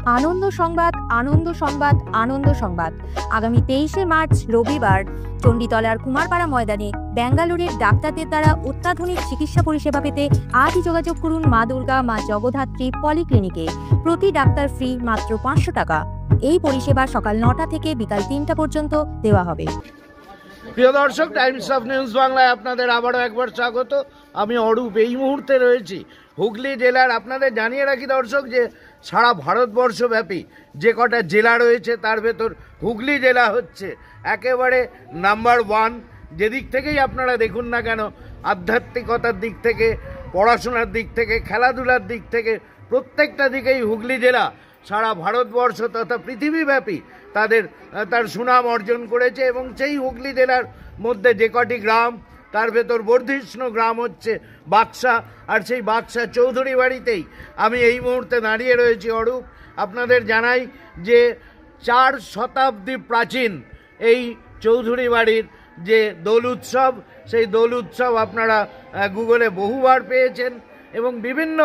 আনন্দ সংবাদ, আনন্দ সংবাদ, আনন্দ সংবাদ। আগামী 23শে মার্চ রবিবার চণ্ডীতলার কুমারপাড়া ময়দানে ব্যাঙ্গালোরের ডাক্তারদের দ্বারা অত্যাধুনিক চিকিৎসা পরিষেবা পেতে আজই যোগাযোগ করুন মা দুর্গা, মা জগদ্ধাত্রী পলিক্লিনিকে। প্রতি ডাক্তার ফ্রি, মাত্র 500 টাকা। এই পরিষেবা সকাল 9টা থেকে বিকাল 3টা পর্যন্ত দেওয়া হবে। প্রিয় দর্শক, টাইমস অফ নিউজ বাংলায় আপনাদের আবারও একবার স্বাগত। আমি অরূপ। এই মুহূর্তে রয়েছি হুগলি জেলার। আপনাদের জানিয়ে রাখি দর্শক যে সারা ভারতবর্ষব্যাপী যে কটা জেলা রয়েছে তার ভেতর হুগলি জেলা হচ্ছে একেবারে নাম্বার 1। যেদিক থেকেই আপনারা দেখুন না কেন, আধ্যাত্মিকতার দিক থেকে, পড়াশোনার দিক থেকে, খেলাধুলার দিক থেকে, প্রত্যেকটা দিকেই হুগলি জেলা সারা ভারতবর্ষ তথা পৃথিবীব্যাপী তার সুনাম অর্জন করেছে। এবং সেই হুগলি জেলার মধ্যে যে কটি গ্রাম, তার ভেতর বর্ধিষ্ণু গ্রাম হচ্ছে বাক্সা। আর সেই বাক্সা চৌধুরী বাড়িতেই আমি এই মুহূর্তে দাঁড়িয়ে রয়েছি অরূপ। আপনাদের জানাই যে 4 শতাব্দী প্রাচীন এই চৌধুরী বাড়ির যে দোল উৎসব, সেই দোল উৎসব আপনারা গুগলে বহুবার পেয়েছেন এবং বিভিন্ন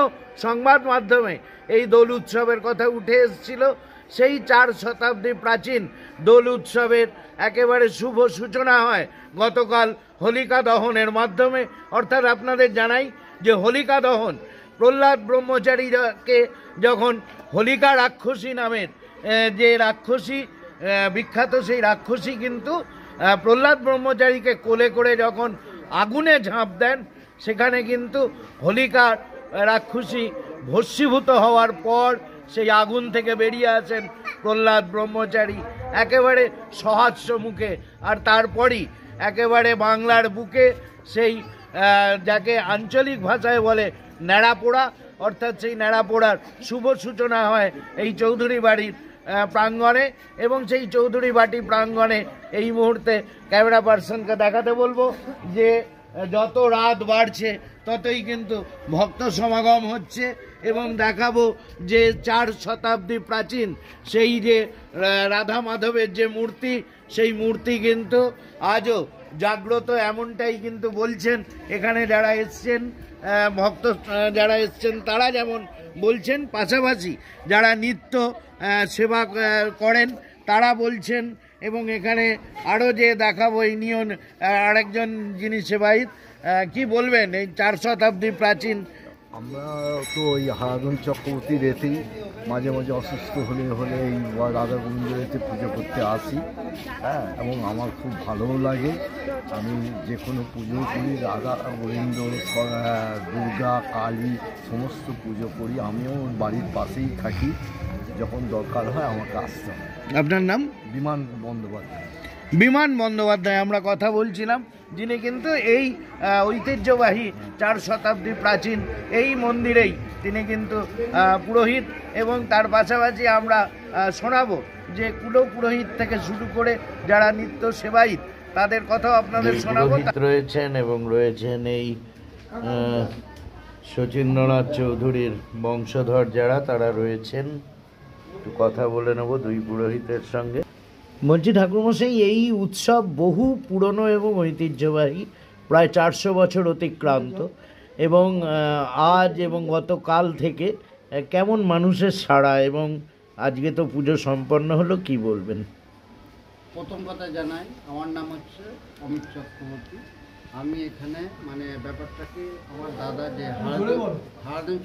সংবাদ মাধ্যমে এই দোল উৎসবের কথা উঠে এসেছিল। সেই 4 শতাব্দী প্রাচীন দোল উৎসবের একেবারে শুভ সূচনা হয় গতকাল হোলিকা দহনের মাধ্যমে। অর্থাৎ আপনাদের জানাই যে হোলিকা দহন প্রহ্লাদ ব্রহ্মচারীকে যখন হোলিকা রাক্ষসী নামের যে রাক্ষসী বিখ্যাত, সেই রাক্ষসী কিন্তু প্রহ্লাদ ব্রহ্মচারীকে কোলে করে যখন আগুনে ঝাঁপ দেন, সেখানে কিন্তু হোলিকা রাক্ষসী ভস্মীভূত হওয়ার পর সেই আগুন থেকে বেরিয়ে আসেন প্রহ্লাদ ব্রহ্মচারী একেবারে সহাস্য মুখে। আর তারপরই একেবারে বাংলার বুকে সেই যাকে আঞ্চলিক ভাষায় বলে ন্যাড়াপোড়া, অর্থাৎ সেই ন্যাড়াপোড়ার শুভ সূচনা হয় এই চৌধুরী বাড়ির প্রাঙ্গণে। এবং সেই চৌধুরী বাড়ি প্রাঙ্গণে এই মুহূর্তে ক্যামেরা পার্সনকে দেখাতে বলবো যে যত রাত বাড়ছে ততই কিন্তু ভক্ত সমাগম হচ্ছে। এবং দেখাবো যে 4 শতাব্দী প্রাচীন সেই যে রাধা মাধবের যে মূর্তি, সেই মূর্তি কিন্তু আজও জাগ্রত, এমনটাই কিন্তু বলছেন এখানে যারা এসছেন, ভক্ত যারা এসছেন তারা যেমন বলছেন, পাশাপাশি যারা নিত্য সেবা করেন তারা বলছেন। এবং এখানে আরও যে দেখাবো এই নিয়ে আরেকজন যিনি সেবায়িত, কি বলবেন এই 4 শতাব্দী প্রাচীন? আমরা তো ওই হারাধন চক্রবর্তীর এতেই মাঝে মাঝে অসুস্থ হলে এই রাধা গোবিন্দের এতে পুজো করতে আসি। হ্যাঁ, এবং আমার খুব ভালোও লাগে। আমি যে কোনো পুজো করি, রাধা গোবিন্দ, দুর্গা, কালী সমস্ত পুজো করি। আমিও বাড়ির পাশেই থাকি, যখন দরকার হয় আমাকে আসতে হয়। আপনার নাম? বিমান বন্দ্যোপাধ্যায়। বিমান বন্দ্যোপাধ্যায় আমরা কথা বলছিলাম, যিনি কিন্তু এই ঐতিহ্যবাহী 4 শতাব্দী প্রাচীন এই মন্দিরেই তিনি কিন্তু পুরোহিত। এবং তার পাশাপাশি আমরা শোনাবো যে কুলো পুরোহিত থেকে শুরু করে যারা নিত্য সেবায়িত তাদের কথাও আপনাদের শোনাবো। রয়েছেন এবং রয়েছেন এই শচীন্দ্রনাথ চৌধুরীর বংশধর যারা, তারা রয়েছেন। একটু কথা বলে নেব 2 পুরোহিতের সঙ্গে। বলছি ঠাকুরমশাই, এই উৎসব বহু পুরনো এবং ঐতিহ্যবাহী, প্রায় 400 বছর অতিক্রান্ত, এবং আজ এবং গতকাল থেকে কেমন মানুষের সাড়া, এবং আজকে তো পুজো সম্পন্ন হলো, কি বলবেন? প্রথম কথা জানাই, আমার নাম হচ্ছে অমিত চক্রবর্তী। আমি এখানে ব্যাপারটাকে আমার দাদা যে হারাধন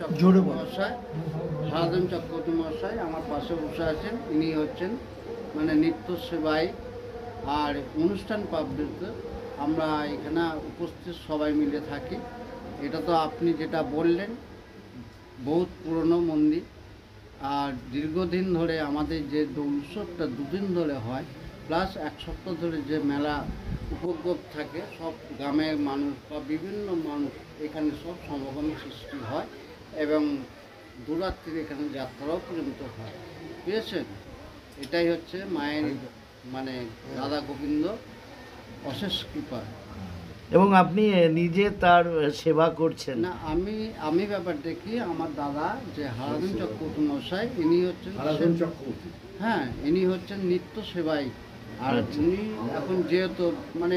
চক্রবর্তী মহাশয় আমার পাশে বসে আছেন, ইনি হচ্ছেন নিত্য সেবাই। আর অনুষ্ঠান পাবলিকে আমরা এখানে উপস্থিত সবাই মিলে থাকি। এটা তো আপনি যেটা বললেন, বহুত পুরনো মন্দির। আর দীর্ঘদিন ধরে আমাদের যে উৎসবটা 2 দিন ধরে হয়, প্লাস 1 সপ্তাহ ধরে যে মেলা উপভোগ থাকে, সব গ্রামের মানুষ বা বিভিন্ন মানুষ এখানে সব সমাগমের সৃষ্টি হয়। এবং দুরাত্রির এখানে যাত্রাও পর্যন্ত হয়, বুঝেছেন? এটাই হচ্ছে মায়ের রাধা গোবিন্দ অশেষ কৃপা। এবং আপনি নিজে তার সেবা করছেন? না, আমি ব্যাপারটা কি, আমার দাদা যে হারাধন চক্রবর্তী মশাই, ইনি হচ্ছেন ইনি হচ্ছেন নিত্য সেবাই। আর উনি এখন যেহেতু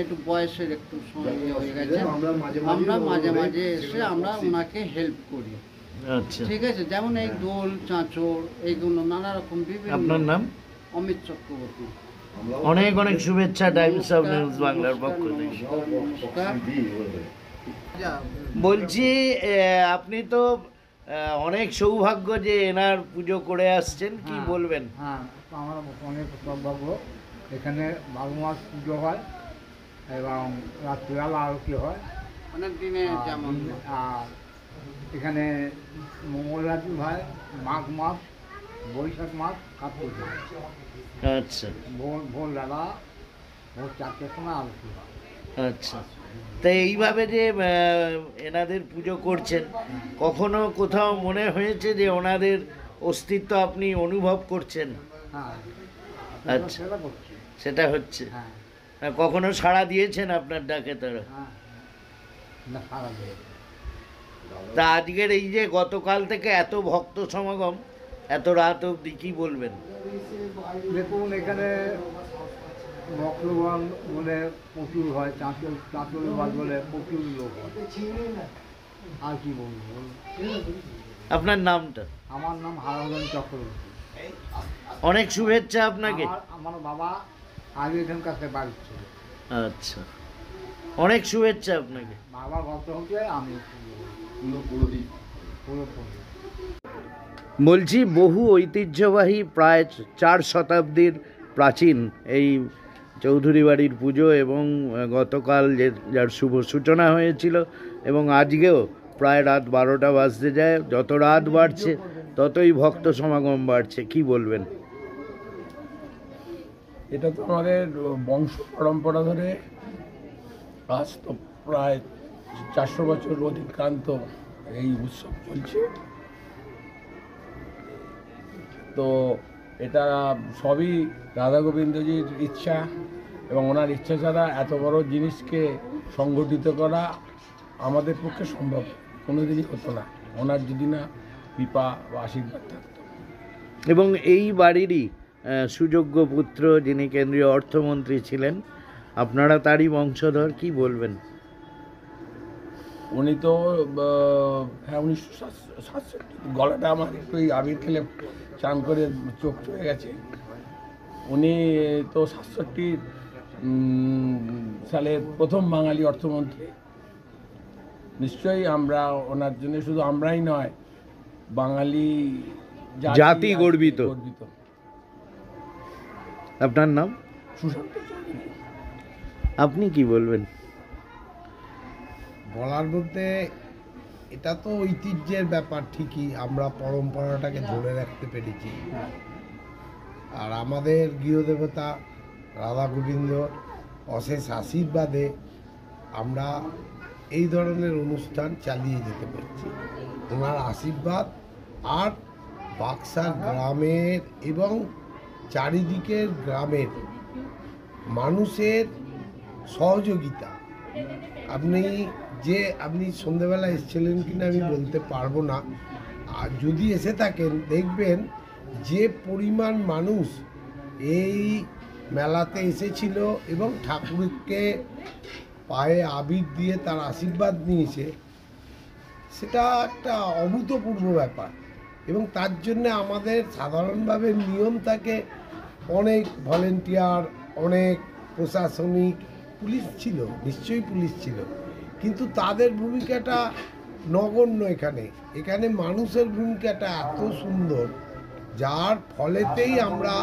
একটু বয়সের একটু সময় হয়ে গেছে, আমরা মাঝে মাঝে এসে আমরা ওনাকে হেল্প করি। আচ্ছা, ঠিক আছে, যেমন এই দোল চাঁচড় এইগুলো নানা রকম বিভিন্ন। আপনার নাম? অমিত চক্রবর্তী। অনেক অনেক শুভেচ্ছা টাইমস অফ নিউজ বাংলার পক্ষ থেকে। নমস্কার। বলছি আপনি তো অনেক সৌভাগ্য যে এনার পুজো করে আসছেন, কি বলবেন? হ্যাঁ, আমার অনেক সৌভাগ্য। এখানে 12 মাস পুজো হয় এবং রাত্রিবেলা আরতি হয়। অনেক দিনে যেমন আর এখানে মঙ্গলবার হয়, মাঘ মাস, বৈশাখ মাস, কার্তিক মাস। আচ্ছা ভোরবেলা ভোর 4টের সময় আরতি হয়। আচ্ছা, তা এইভাবে যে এনাদের পুজো করছেন, কখনো কোথাও মনে হয়েছে যে ওনাদের অস্তিত্ব আপনি অনুভব করছেন? হ্যাঁ, আচ্ছা, সেটা করছি। সেটা হচ্ছে। হ্যাঁ কখনো সাড়া দিয়েছেন আপনার ডাকে তারা? হ্যাঁ, না সারা দিয়ে। তা আজকের এই যে গতকাল থেকে এত ভক্ত সমাগম, এত রাত অবধি, কি বলবেন? দেখুন, এখানে মকলবান বলে প্রচুর হয়, চাঁচলবাদ বলে প্রচুর লোক হয়। আর কি বলবো? আপনার নামটা? আমার নাম হারাধন চক্রবর্তী। অনেক শুভেচ্ছা আপনাকে। আমার বাবা আগে এখানকার বাড়ি ছিল। আচ্ছা, অনেক শুভেচ্ছা আপনাকে। বাবা গত হচ্ছে, আমি পুরোপুরি। বলছি, বহু ঐতিহ্যবাহী প্রায় 4 শতাব্দীর প্রাচীন এই চৌধুরী বাড়ির পুজো, এবং গতকাল যার শুভ সূচনা হয়েছিল, এবং আজকেও প্রায় রাত 12টা বাজতে যায়। যত রাত বাড়ছে ততই ভক্ত সমাগম বাড়ছে, কি বলবেন? এটা তো আমাদের বংশ পরম্পরা ধরে আজ তো প্রায় 400 বছর অতিক্রান্ত এই উৎসব চলছে। তো এটা সবই রাধা গোবিন্দজির ইচ্ছা, এবং ওনার ইচ্ছা ছাড়া এত বড় জিনিসকে সংগঠিত করা আমাদের পক্ষে সম্ভব কোনোদিনই হতো না, ওনার যদি না কৃপা বা আশীর্বাদ থাকতো। এবং এই বাড়িরই সুযোগ্য পুত্র, যিনি কেন্দ্রীয় অর্থমন্ত্রী ছিলেন, আপনারা তারই বংশধর, কি বলবেন? উনি তো হ্যাঁ 1967, গলাটা আমার একটু আবির খেলে চান করে চোখ চলে গেছে। উনি তো 67 সালের প্রথম বাঙালি অর্থমন্ত্রী। নিশ্চয়ই আমরা ওনার জন্য, শুধু আমরাই নয়, বাঙালি জাতি গর্বিত। আপনার নাম? সুশান্ত চৌধুরী। আপনি কি বলবেন? বলার মধ্যে, এটা তো ঐতিহ্যের ব্যাপার ঠিকই, আমরা পরম্পরাটাকে ধরে রাখতে পেরেছি। আর আমাদের গৃহদেবতা রাধা গোবিন্দ অশেষ আশীর্বাদে আমরা এই ধরনের অনুষ্ঠান চালিয়ে যেতে পারছি। ওনার আশীর্বাদ আর বাক্সার গ্রামের এবং চারিদিকের গ্রামের মানুষের সহযোগিতা। আপনি সন্ধ্যেবেলা এসেছিলেন কিনা আমি বলতে পারবো না, আর যদি এসে থাকেন দেখবেন যে পরিমাণ মানুষ এই মেলাতে এসেছিল এবং ঠাকুরকে পায়ে আবির দিয়ে তার আশীর্বাদ নিয়েছে, সেটা একটা অভূতপূর্ব ব্যাপার। এবং তার জন্য আমাদের সাধারণভাবে নিয়ম থাকে, অনেক ভলেন্টিয়ার, অনেক প্রশাসনিক, পুলিশ ছিল, নিশ্চয়ই পুলিশ ছিল, কিন্তু তাদের ভূমিকাটা নগণ্য। এখানে মানুষের ভূমিকাটা এত সুন্দর, যার ফলেতেই আমরা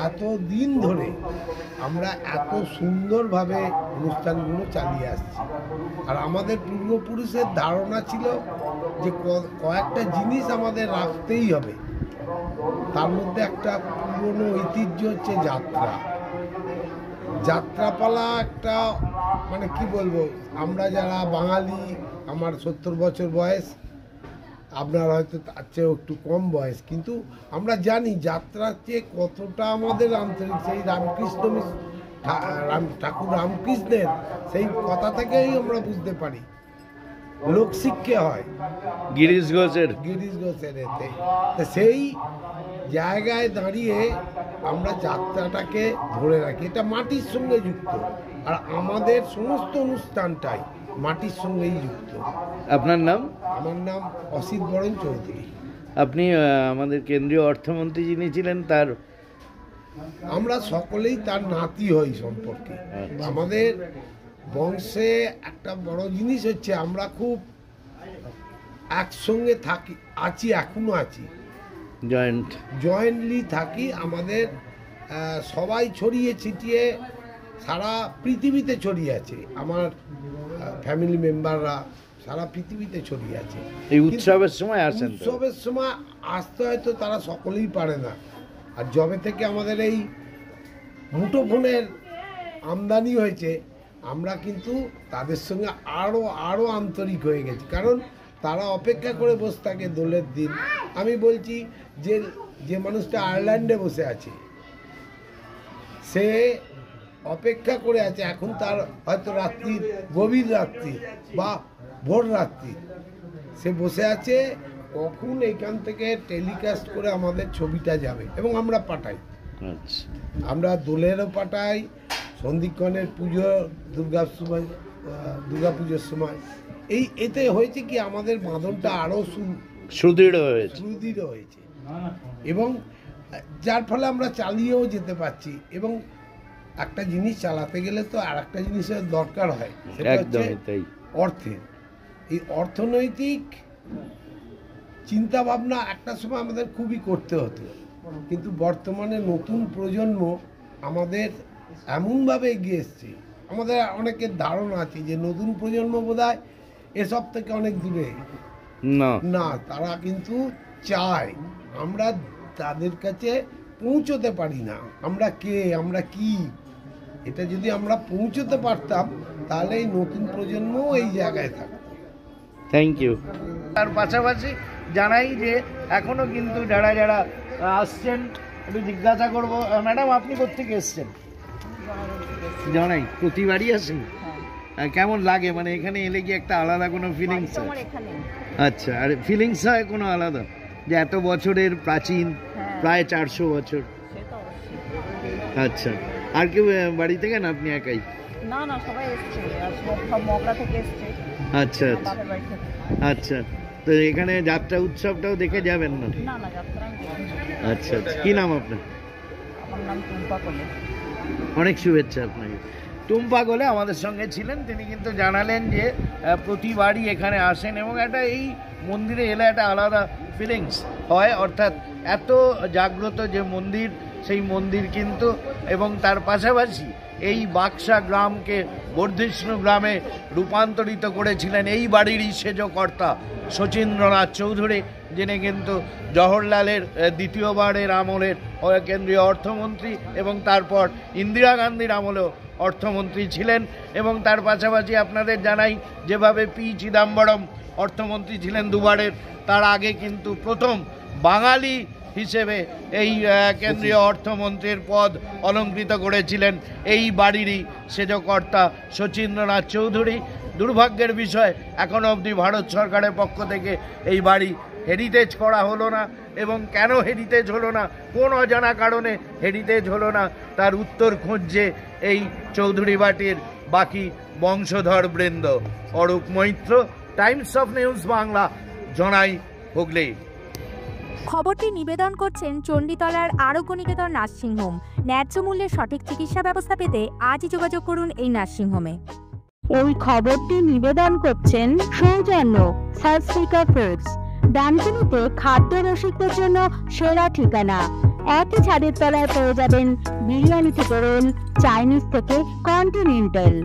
এত দিন ধরে আমরা এত সুন্দরভাবে অনুষ্ঠানগুলো চালিয়ে আসছি। আর আমাদের পূর্বপুরুষের ধারণা ছিল যে কয়েকটা জিনিস আমাদের রাখতেই হবে। তার মধ্যে একটা পুরনো ঐতিহ্য হচ্ছে যাত্রা। যাত্রাপালা একটা, মানে কি বলবো, আমরা যারা বাঙালি, আমার 70 বছর বয়স, আপনার হয়তো তার চেয়েও একটু কম বয়স, কিন্তু আমরা জানি যাত্রার চেয়ে কতটা আমাদের আন্তরিক। সেই ঠাকুর রামকৃষ্ণের সেই কথা থেকেই আমরা বুঝতে পারি, লোকশিক্ষা হয় গিরিশ ঘোষের এতে। সেই জায়গায় দাঁড়িয়ে আমরা যাত্রাটাকে ধরে রাখি, এটা মাটির সঙ্গে যুক্ত। আর আমাদের সমস্ত অনুষ্ঠানটাই মাটির সঙ্গেই যুক্ত। আপনার নাম? আমার নাম অসিত বরণ চৌধুরী। আপনি আমাদের কেন্দ্রীয় অর্থমন্ত্রী যিনি ছিলেন তার? আমরা সকলেই তার নাতি হই সম্পর্কে। আমাদের বংশে একটা বড় জিনিস হচ্ছে আমরা খুব একসঙ্গে থাকি, এখনো আছি, জয়েন্টলি থাকি। আমাদের সবাই ছড়িয়ে ছিটিয়ে সারা পৃথিবীতে ছড়িয়ে আছে, আমার ফ্যামিলি মেম্বাররা সারা পৃথিবীতে ছড়িয়ে আছে। এই উৎসবের সময় আসেন? উৎসবের সময় আসতে হয়তো তারা সকলেই পারে না। আর যবে থেকে আমাদের এই মুঠোফোনের আমদানি হয়েছে, আমরা কিন্তু তাদের সঙ্গে আরও আন্তরিক হয়ে গেছি, কারণ তারা অপেক্ষা করে বসে থাকে দোলের দিন। আমি বলছি যে মানুষটা আয়ারল্যান্ডে বসে আছে, সে অপেক্ষা করে আছে, এখন তার হয়তো রাত্রির গভীর রাত্রি বা ভোর রাত্রি, সে বসে আছে কখন এখান থেকে টেলিকাস্ট করে আমাদের ছবিটা যাবে, এবং আমরা পাঠাই। আমরা দোলেরও পাঠাই, সন্ধিক্ষণের পুজো, দুর্গা পুজোর সময়। এতে হয়েছে কি আমাদের বাঁধনটা আরও সুদৃঢ় হয়েছে, এবং যার ফলে আমরা চালিয়েও যেতে পারছি। এবং একটা জিনিস চালাতে গেলে তো আর একটা জিনিসের দরকার হয়, সেটা হচ্ছে অর্থের। এই অর্থনৈতিক চিন্তা ভাবনা একটা সময় আমাদের খুবই করতে হতো, কিন্তু বর্তমানে নতুন প্রজন্ম আমাদের এমনভাবে এগিয়ে এসছে, আমাদের অনেকের ধারণা আছে যে নতুন প্রজন্ম বোধহয় এসব থেকে অনেক দূরে। না, তারা কিন্তু চায়, আমরা তাদের কাছে পৌঁছতে পারি না। আমরা কে, আমরা কি, এটা যদি আমরা পৌঁছতে পারতাম তাহলে এই নতুন প্রজন্ম এই জায়গায় থাকতো। Thank you. তার পাশাপাশি জানাই যে এখনো কিন্তু যারা যারা আসছেন একটু জিজ্ঞাসা করবো, ম্যাডাম আপনি কোথেকে এসছেন? জানাই প্রতিবারই আসেন? কেমন লাগে, মানে এখানে এলে কি একটা আলাদা কোনো ফিলিংস হয়? আচ্ছা, আর ফিলিংস হয় কোনো আলাদা, যে এত বছরের প্রাচীন, প্রায় 400 বছর? আচ্ছা, আর কেউ বাড়ি থেকে না আপনি একাই? না না, সবাই এসছে, সব মগরা থেকে এসছে। আচ্ছা আচ্ছা আচ্ছা, তো এখানে যাত্রা উৎসবটাও দেখে যাবেন না? না না, যাত্রা। আচ্ছা আচ্ছা, কি নাম আপনার? আমার নাম টুম্পা কোলে। অনেক শুভেচ্ছা আপনাকে। টুম্পা কোলে আমাদের সঙ্গে ছিলেন, তিনি কিন্তু জানালেন যে প্রতিবারই এখানে আসেন এবং একটা এই মন্দিরে এলে একটা আলাদা ফিলিংস হয়, অর্থাৎ এত জাগ্রত যে মন্দির, সেই মন্দির কিন্তু, এবং তার পাশাপাশি এই বাক্সা গ্রামকে বর্ধিষ্ণু গ্রামে রূপান্তরিত করেছিলেন এই বাড়িরই সেজকর্তা শচীন্দ্রনাথ চৌধুরী, যিনি কিন্তু জওহরলালের দ্বিতীয়বারের আমলের কেন্দ্রীয় অর্থমন্ত্রী এবং তারপর ইন্দিরা গান্ধীর আমলেও অর্থমন্ত্রী ছিলেন। এবং তার পাশাপাশি আপনাদের জানাই, যেভাবে পি চিদাম্বরম অর্থমন্ত্রী ছিলেন দুবারের, তার আগে কিন্তু প্রথম বাঙালি হিসেবে এই কেন্দ্রীয় অর্থমন্ত্রীর পদ অলঙ্কৃত করেছিলেন এই বাড়িরই সেজকর্তা শচীন্দ্রনাথ চৌধুরী। দুর্ভাগ্যের বিষয়, এখনও অবধি ভারত সরকারের পক্ষ থেকে এই বাড়ি হেরিটেজ করা হলো না, এবং কেন হেরিটেজ হলো না, কোন অজানা কারণে হেরিটেজ হলো না, তার উত্তর খুঁজছে এই চৌধুরী বাটির বাকি বংশধর বৃন্দ। Arup Maitra, Times of News Bangla, Janai, Hooghly. খবরটি নিবেদন করছেন চণ্ডীতলার আরোগ্য নিকেতন নার্সিংহোম। ন্যায্য মূল্যে সঠিক চিকিৎসা ব্যবস্থা পেতে আজই যোগাযোগ করুন এই নার্সিংহোমে। এই খবরটি নিবেদন করছেন সৌজন্য সার্সফিকা ফুডস, ডানকুনিতে খাদ্য রসিকদের জন্য সেরা ঠিকানা। একই ছাদের তলায় পেয়ে যাবেন বিরিয়ানি থেকে রোল, চাইনিজ থেকে কন্টিনেন্টাল।